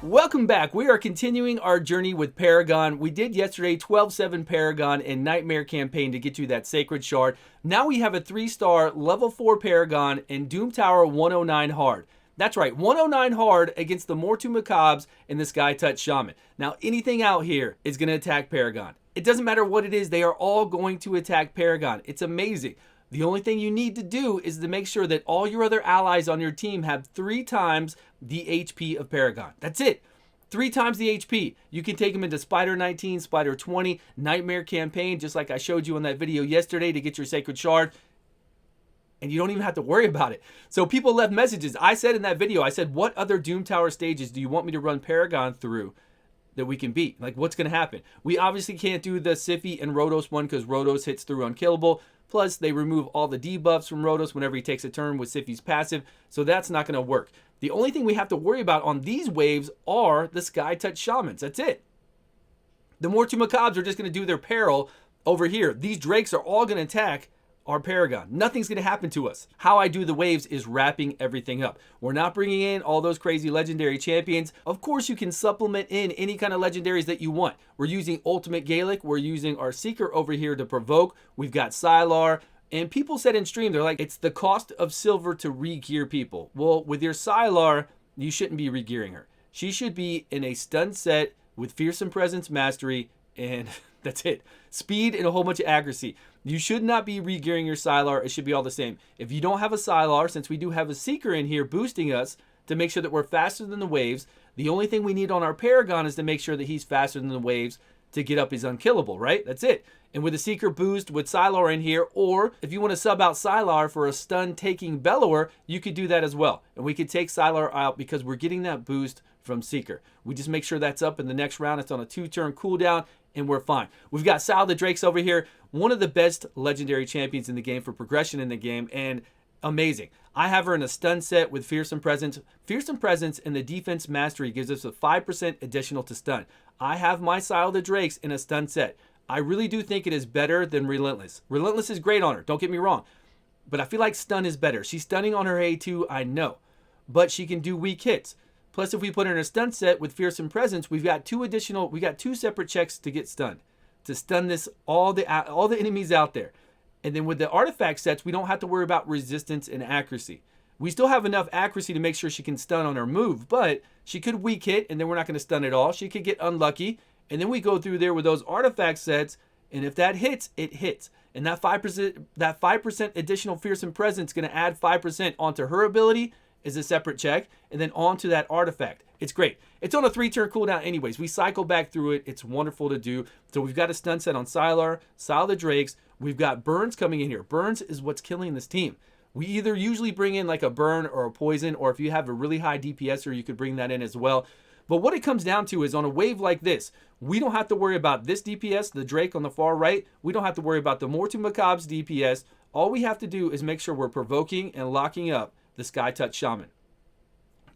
Welcome back. We are continuing our journey with Paragon. We did yesterday 12-7 Paragon and Nightmare campaign to get you that Sacred Shard. Now we have a 3-star level 4 Paragon and Doom Tower 109 hard. That's right, 109 hard against the Mortu Macabres and the Sky Touch Shaman. Now anything out here is going to attack Paragon. It doesn't matter what it is, they are all going to attack Paragon. It's amazing. The only thing you need to do is to make sure that all your other allies on your team have 3 times the HP of Paragon. That's it. 3 times the HP. You can take them into Spider 19, Spider 20, Nightmare campaign, just like I showed you in that video yesterday to get your Sacred Shard. And you don't even have to worry about it. So people left messages. I said in that video, I said, what other Doom Tower stages do you want me to run Paragon through that we can beat? Like, what's going to happen? We obviously can't do the Siphi and Rotos one because Rotos hits through unkillable. Plus, they remove all the debuffs from Rotos whenever he takes a turn with Siphi's passive. So that's not going to work. The only thing we have to worry about on these waves are the Sky Touch Shamans. That's it. The Mortu Macabres are just going to do their peril over here. These Drakes are all going to attack our Paragon. Nothing's going to happen to us. How I do the waves is wrapping everything up. We're not bringing in all those crazy legendary champions. Of course, you can supplement in any kind of legendaries that you want. We're using Ultimate Gaelic. We're using our Seeker over here to provoke. We've got Sylar. And people said in stream, they're like, it's the cost of silver to re-gear people. Well, with your Sylar, you shouldn't be re-gearing her. She should be in a stun set with Fearsome Presence Mastery, and that's it. Speed and a whole bunch of accuracy. You should not be re-gearing your Sylar. It should be all the same. If you don't have a Sylar, since we do have a Seeker in here boosting us to make sure that we're faster than the waves, the only thing we need on our Paragon is to make sure that he's faster than the waves to get up his unkillable, right? That's it. And with a Seeker boost with Sylar in here, or if you want to sub out Sylar for a stun taking Bellower, you could do that as well. And we could take Sylar out because we're getting that boost from Seeker. We just make sure that's up in the next round. It's on a 2-turn cooldown and we're fine. We've got Sal the Drakes over here, one of the best legendary champions in the game for progression in the game, and amazing. I have her in a stun set with Fearsome Presence. Fearsome Presence and the Defense Mastery gives us a 5% additional to stun. I have my Sal the Drakes in a stun set. I really do think it is better than Relentless. Relentless is great on her, don't get me wrong. But I feel like stun is better. She's stunning on her A2, I know. But she can do weak hits. Plus, if we put her in a stun set with Fearsome Presence, we've got 2 separate checks to get stunned. To stun this all the enemies out there. And then with the artifact sets, we don't have to worry about resistance and accuracy. We still have enough accuracy to make sure she can stun on her move, but she could weak hit, and then we're not going to stun at all. She could get unlucky, and then we go through there with those artifact sets, and if that hits, it hits. And that 5% additional Fearsome Presence is going to add 5% onto her ability is a separate check, and then onto that artifact. It's great. It's on a 3-turn cooldown anyways. We cycle back through it. It's wonderful to do. So we've got a stun set on Sylar, Syl the Drakes. We've got Burns coming in here. Burns is what's killing this team. We either usually bring in like a burn or a poison, or if you have a really high DPSer, you could bring that in as well. But what it comes down to is on a wave like this, we don't have to worry about this DPS, the Drake on the far right. We don't have to worry about the Mortu Macabres DPS. All we have to do is make sure we're provoking and locking up the Sky Touch Shaman.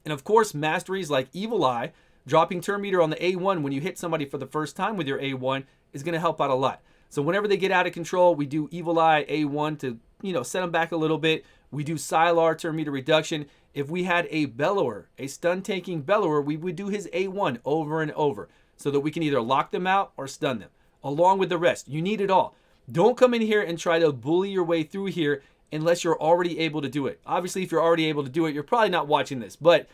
And of course, masteries like Evil Eye, dropping turn meter on the A1 when you hit somebody for the first time with your A1 is going to help out a lot. So whenever they get out of control, we do Evil Eye A1 to, set them back a little bit. We do Sylar turn meter reduction. If we had a Bellower, a stun taking Bellower, we would do his A1 over and over so that we can either lock them out or stun them, along with the rest. You need it all. Don't come in here and try to bully your way through here unless you're already able to do it. Obviously, if you're already able to do it, you're probably not watching this. But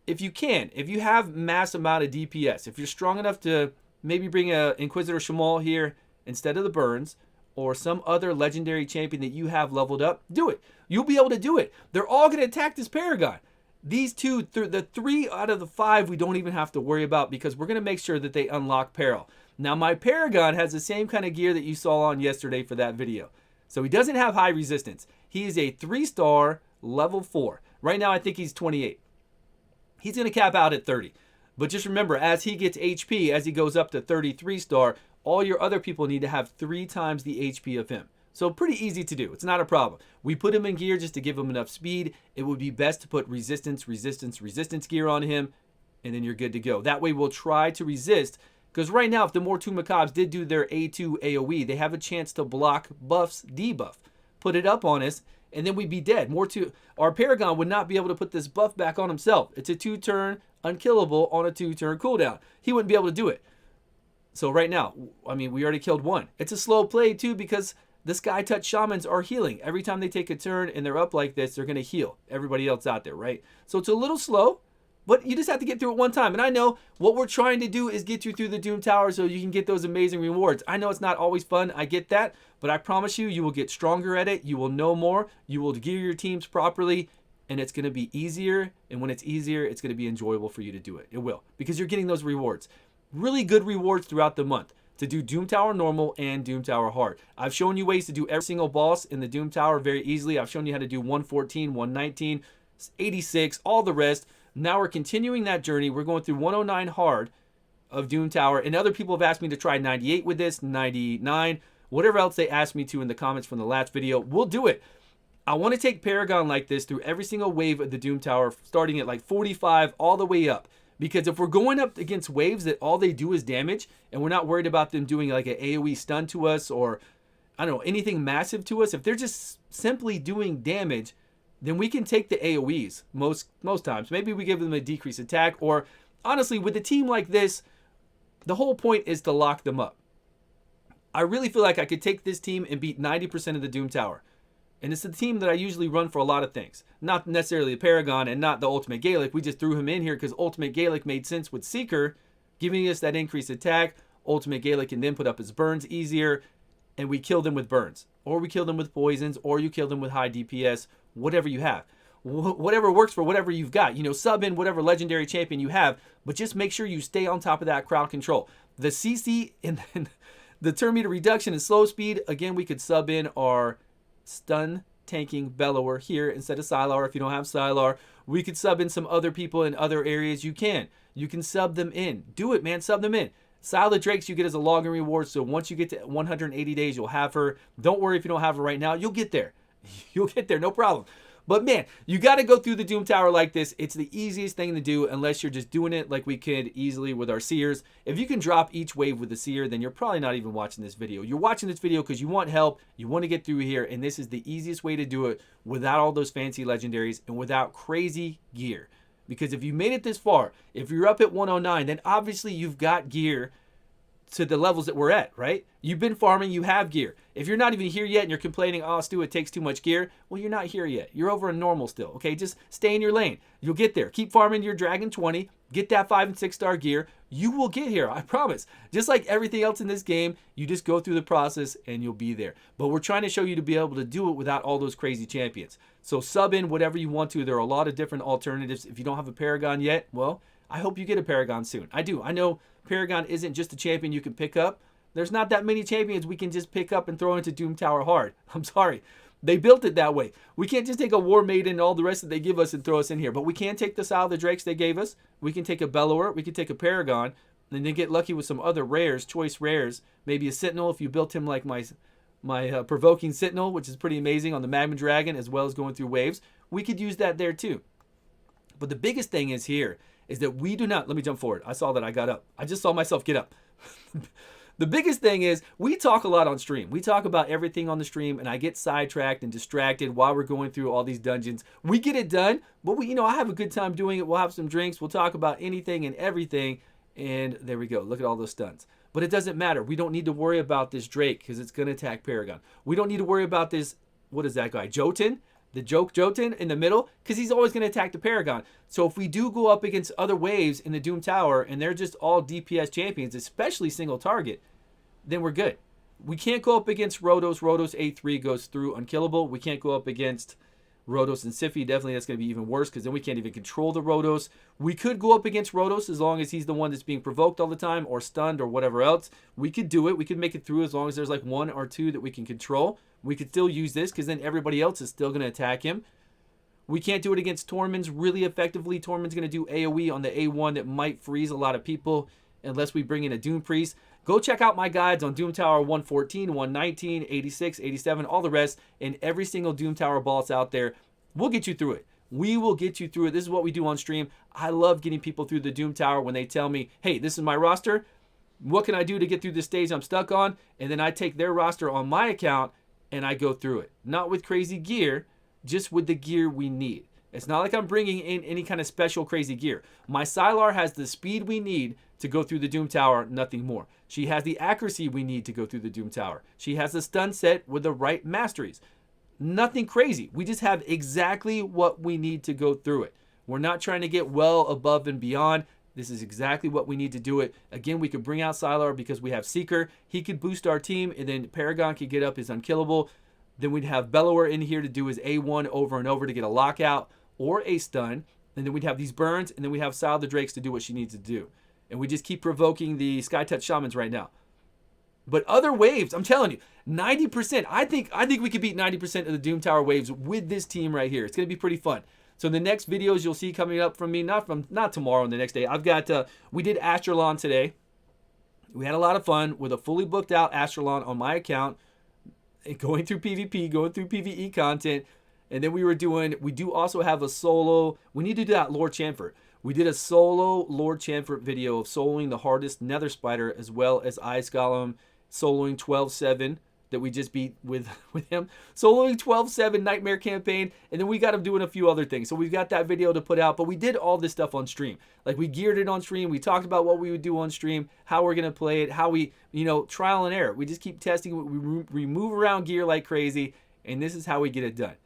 if you have mass amount of DPS, if you're strong enough to maybe bring a Inquisitor Shamal here instead of the Burns, or some other legendary champion that you have leveled up, do it. You'll be able to do it. They're all going to attack this Paragon. These two, the 3 out of the 5, we don't even have to worry about because we're going to make sure that they unlock Peril. Now, my Paragon has the same kind of gear that you saw on yesterday for that video. So he doesn't have high resistance. He is a 3-star level 4. Right now, I think he's 28. He's going to cap out at 30. But just remember, as he gets HP, as he goes up to 33-star, all your other people need to have 3 times the HP of him. So pretty easy to do. It's not a problem. We put him in gear just to give him enough speed. It would be best to put resistance gear on him, and then you're good to go. That way we'll try to resist, because right now if the Mortu Macabres did do their A2 AoE, they have a chance to block buffs debuff. Put it up on us, and then we'd be dead. Our Paragon would not be able to put this buff back on himself. It's a 2-turn unkillable on a 2-turn cooldown. He wouldn't be able to do it. So right now, I mean, we already killed one. It's a slow play too because the Sky Touch Shamans are healing. Every time they take a turn and they're up like this, they're going to heal everybody else out there, right? So it's a little slow, but you just have to get through it one time. And I know what we're trying to do is get you through the Doom Tower so you can get those amazing rewards. I know it's not always fun. I get that. But I promise you, you will get stronger at it. You will know more. You will gear your teams properly. And it's going to be easier. And when it's easier, it's going to be enjoyable for you to do it. It will. Because you're getting those rewards. Really good rewards throughout the month to do Doom Tower Normal and Doom Tower Hard. I've shown you ways to do every single boss in the Doom Tower very easily. I've shown you how to do 114, 119, 86, all the rest. Now we're continuing that journey. We're going through 109 Hard of Doom Tower. And other people have asked me to try 98 with this, 99, whatever else they asked me to in the comments from the last video. We'll do it. I want to take Paragon like this through every single wave of the Doom Tower, starting at like 45 all the way up. Because if we're going up against waves that all they do is damage, and we're not worried about them doing like an AoE stun to us or, I don't know, anything massive to us, if they're just simply doing damage, then we can take the AoEs most times. Maybe we give them a decreased attack, or honestly, with a team like this, the whole point is to lock them up. I really feel like I could take this team and beat 90% of the Doom Tower. And it's the team that I usually run for a lot of things. Not necessarily the Paragon and not the Ultimate Gaelic. We just threw him in here because Ultimate Gaelic made sense with Seeker, giving us that increased attack. Ultimate Gaelic can then put up his burns easier, and we kill them with burns. Or we kill them with poisons, or you kill them with high DPS, whatever you have. Whatever works for whatever you've got. You know, sub in whatever legendary champion you have, but just make sure you stay on top of that crowd control. The CC and then the turn meter reduction and slow speed, again, we could sub in our stun tanking Bellower here instead of Sylar. If you don't have Sylar, we could sub in some other people in other areas. You can sub them in. Do it, man. Sub them in. Sylar Drakes you get as a login reward. So once you get to 180 days, you'll have her. Don't worry if you don't have her right now. You'll get there. You'll get there. No problem. But man, you got to go through the Doom Tower like this. It's the easiest thing to do unless you're just doing it like we could easily with our Seers. If you can drop each wave with the Seer, then you're probably not even watching this video. You're watching this video because you want help, you want to get through here, and this is the easiest way to do it without all those fancy legendaries and without crazy gear. Because if you made it this far, if you're up at 109, then obviously you've got gear to the levels that we're at, right? You've been farming, you have gear. If you're not even here yet and you're complaining, oh, Stu, it takes too much gear, well, you're not here yet. You're over in normal still, okay? Just stay in your lane. You'll get there. Keep farming your Dragon 20. Get that 5 and 6 star gear. You will get here, I promise. Just like everything else in this game, you just go through the process and you'll be there. But we're trying to show you to be able to do it without all those crazy champions. So sub in whatever you want to. There are a lot of different alternatives. If you don't have a Paragon yet, well, I hope you get a Paragon soon. I do. I know Paragon isn't just a champion you can pick up. There's not that many champions we can just pick up and throw into Doom Tower Hard. I'm sorry. They built it that way. We can't just take a War Maiden and all the rest that they give us and throw us in here. But we can take the Sylar Drakes they gave us. We can take a Bellower. We can take a Paragon. And then get lucky with some other rares, choice rares. Maybe a Sentinel if you built him like my Provoking Sentinel, which is pretty amazing on the Magma Dragon, as well as going through waves. We could use that there too. But the biggest thing is here is that we do not, let me jump forward. I saw that I got up. I just saw myself get up. The biggest thing is we talk a lot on stream. We talk about everything on the stream, and I get sidetracked and distracted while we're going through all these dungeons. We get it done, but I have a good time doing it. We'll have some drinks. We'll talk about anything and everything, and there we go. Look at all those stuns. But it doesn't matter. We don't need to worry about this Drake because it's going to attack Paragon. We don't need to worry about this, what is that guy, Jotun? The Jotun in the middle, because he's always going to attack the Paragon. So if we do go up against other waves in the Doom Tower, and they're just all DPS champions, especially single target, then we're good. We can't go up against Rotos. Rotos A3 goes through unkillable. We can't go up against Rotos and Siphi. Definitely that's going to be even worse, because then we can't even control the Rotos. We could go up against Rotos as long as he's the one that's being provoked all the time, or stunned, or whatever else. We could do it. We could make it through as long as there's like 1 or 2 that we can control. We could still use this because then everybody else is still going to attack him. We can't do it against Tormund's really effectively. Tormund's going to do AoE on the A1 that might freeze a lot of people unless we bring in a Doom Priest. Go check out my guides on Doom Tower 114, 119, 86, 87, all the rest, and every single Doom Tower boss out there. We'll get you through it. We will get you through it. This is what we do on stream. I love getting people through the Doom Tower when they tell me, hey, this is my roster. What can I do to get through this stage I'm stuck on? And then I take their roster on my account and I go through it. Not with crazy gear, just with the gear we need. It's not like I'm bringing in any kind of special crazy gear. My Sylar has the speed we need to go through the Doom Tower, nothing more. She has the accuracy we need to go through the Doom Tower. She has the stun set with the right masteries. Nothing crazy. We just have exactly what we need to go through it. We're not trying to get well above and beyond. This is exactly what we need to do it. Again, we could bring out Sylar because we have Seeker. He could boost our team, and then Paragon could get up his unkillable. Then we'd have Bellower in here to do his A1 over and over to get a lockout or a stun. And then we'd have these burns, and then we have Sylar the Drakes to do what she needs to do. And we just keep provoking the Sky Touch Shamans right now. But other waves, I'm telling you, 90%. I think we could beat 90% of the Doom Tower waves with this team right here. It's going to be pretty fun. So the next videos you'll see coming up from me, not tomorrow and the next day. I've got, we did Astrolon today. We had a lot of fun with a fully booked out Astrolon on my account, going through PvP, going through PvE content. And then we do also have a solo. We need to do that Lord Chanfort. We did a solo Lord Chanfort video of soloing the hardest Nether Spider as well as Ice Golem, soloing 12-7 that we just beat with him. Soloing 12-7 Nightmare campaign, and then we got him doing a few other things. So we've got that video to put out, but we did all this stuff on stream. Like, we geared it on stream. We talked about what we would do on stream, how we're going to play it, how we, trial and error. We just keep testing. We move around gear like crazy, and this is how we get it done.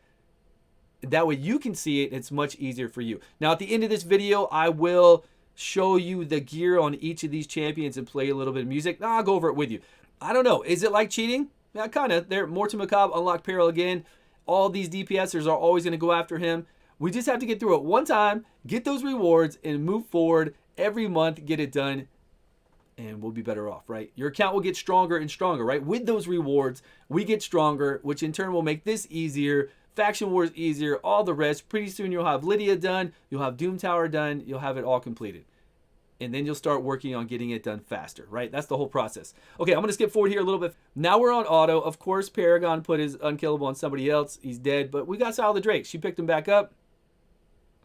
That way you can see it. It's much easier for you. Now, at the end of this video, I will show you the gear on each of these champions and play a little bit of music. I'll go over it with you. I don't know. Is it like cheating? Yeah, kind of. They're Morton Macabre, Unlock Peril again. All these DPSers are always going to go after him. We just have to get through it one time, get those rewards, and move forward every month, get it done, and we'll be better off, right? Your account will get stronger and stronger, right? With those rewards, we get stronger, which in turn will make this easier, Faction Wars easier, all the rest. Pretty soon you'll have Lydia done, you'll have Doom Tower done, you'll have it all completed. And then you'll start working on getting it done faster, right? That's the whole process. Okay, I'm going to skip forward here a little bit. Now we're on auto. Of course, Paragon put his unkillable on somebody else. He's dead, but we got Sylar the Drake. She picked him back up.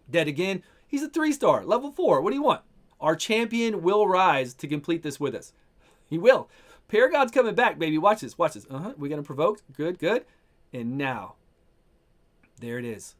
Dead again. He's a 3-star, level 4. What do you want? Our champion will rise to complete this with us. He will. Paragon's coming back, baby. Watch this. Watch this. We got him provoked. Good, good. And now, there it is.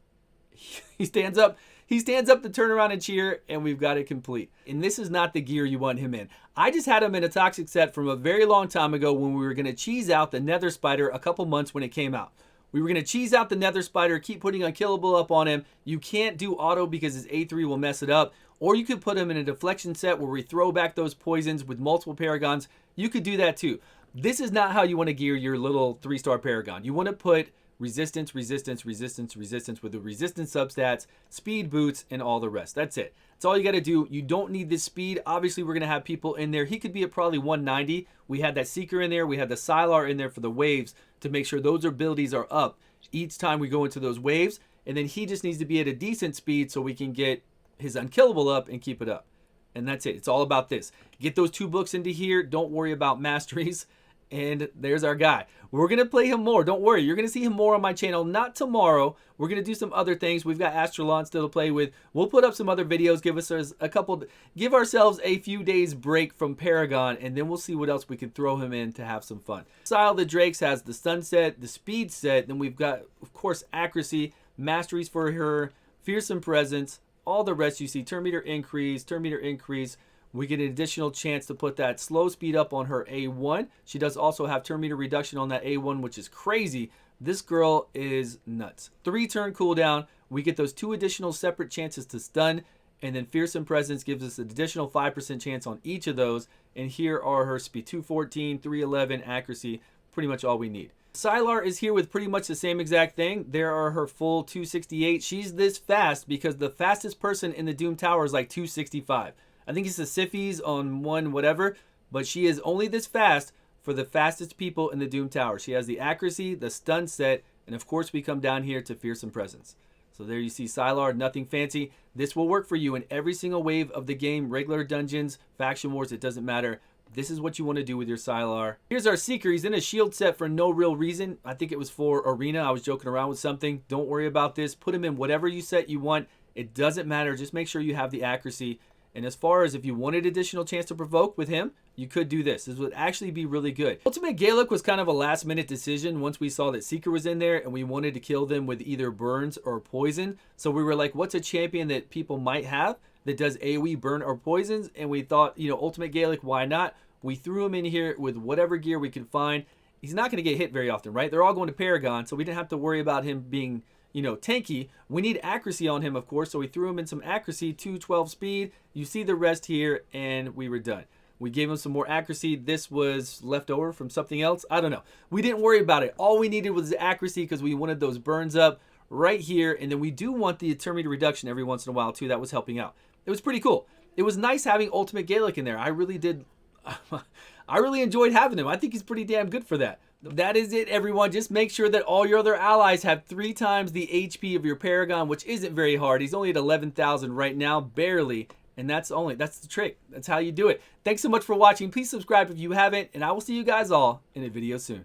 He stands up. He stands up to turn around and cheer, and we've got it complete. And this is not the gear you want him in. I just had him in a toxic set from a very long time ago when we were going to cheese out the Nether Spider a couple months when it came out. We were going to cheese out the Nether Spider, keep putting Unkillable up on him. You can't do auto because his A3 will mess it up. Or you could put him in a deflection set where we throw back those poisons with multiple Paragons. You could do that too. This is not how you want to gear your little 3-star Paragon. You want to put resistance, resistance, resistance, resistance with the resistance substats, speed boots, and all the rest. That's it. That's all you got to do. You don't need this speed. Obviously, we're going to have people in there. He could be at probably 190. We had that Seeker in there. We had the Sylar in there for the waves to make sure those abilities are up each time we go into those waves. And then he just needs to be at a decent speed so we can get his Unkillable up and keep it up. And that's it. It's all about this. Get those 2 books into here. Don't worry about masteries. And there's our guy. We're going to play him more. Don't worry. You're going to see him more on my channel. Not tomorrow. We're going to do some other things. We've got Astrolon still to play with. We'll put up some other videos. Give ourselves a few days break from Paragon, and then we'll see what else we can throw him in to have some fun. Sylar the Drakes has the stun set, the speed set. Then we've got, of course, accuracy, masteries for her, fearsome presence, all the rest you see. Turn meter increase, turn meter increase. We get an additional chance to put that slow speed up on her A1. She does also have turn meter reduction on that A1, which is crazy. This girl is nuts. 3-turn cooldown. We get those 2 additional separate chances to stun. And then Fearsome Presence gives us an additional 5% chance on each of those. And here are her speed 214, 311, accuracy. Pretty much all we need. Sylar is here with pretty much the same exact thing. There are her full 268. She's this fast because the fastest person in the Doom Tower is like 265. I think it's the Siffies on 1 whatever, but she is only this fast for the fastest people in the Doom Tower. She has the accuracy, the stun set, and of course we come down here to Fearsome Presence. So there you see Sylar, nothing fancy. This will work for you in every single wave of the game, regular dungeons, faction wars, it doesn't matter. This is what you want to do with your Sylar. Here's our Seeker. He's in a shield set for no real reason. I think it was for Arena. I was joking around with something. Don't worry about this. Put him in whatever you set you want. It doesn't matter. Just make sure you have the accuracy. And as far as if you wanted additional chance to provoke with him, you could do this. This would actually be really good. Ultimate Gaelic was kind of a last minute decision once we saw that Seeker was in there and we wanted to kill them with either burns or poison. So we were like, what's a champion that people might have that does AoE burn or poisons? And we thought, you know, Ultimate Gaelic, why not? We threw him in here with whatever gear we could find. He's not going to get hit very often, right? They're all going to Paragon, so we didn't have to worry about him being, you know, tanky. We need accuracy on him, of course, so we threw him in some accuracy, 212 speed. You see the rest here, and we were done. We gave him some more accuracy. This was left over from something else. I don't know. We didn't worry about it. All we needed was the accuracy because we wanted those burns up right here, and then we do want the Eternity reduction every once in a while, too. That was helping out. It was pretty cool. It was nice having Ultimate Gaelic in there. I really did. I really enjoyed having him. I think he's pretty damn good for that. That is it, everyone. Just make sure that all your other allies have 3 times the HP of your Paragon, which isn't very hard. He's only at 11,000 right now, barely. And that's the trick. That's how you do it. Thanks so much for watching. Please subscribe if you haven't, and I will see you guys all in a video soon.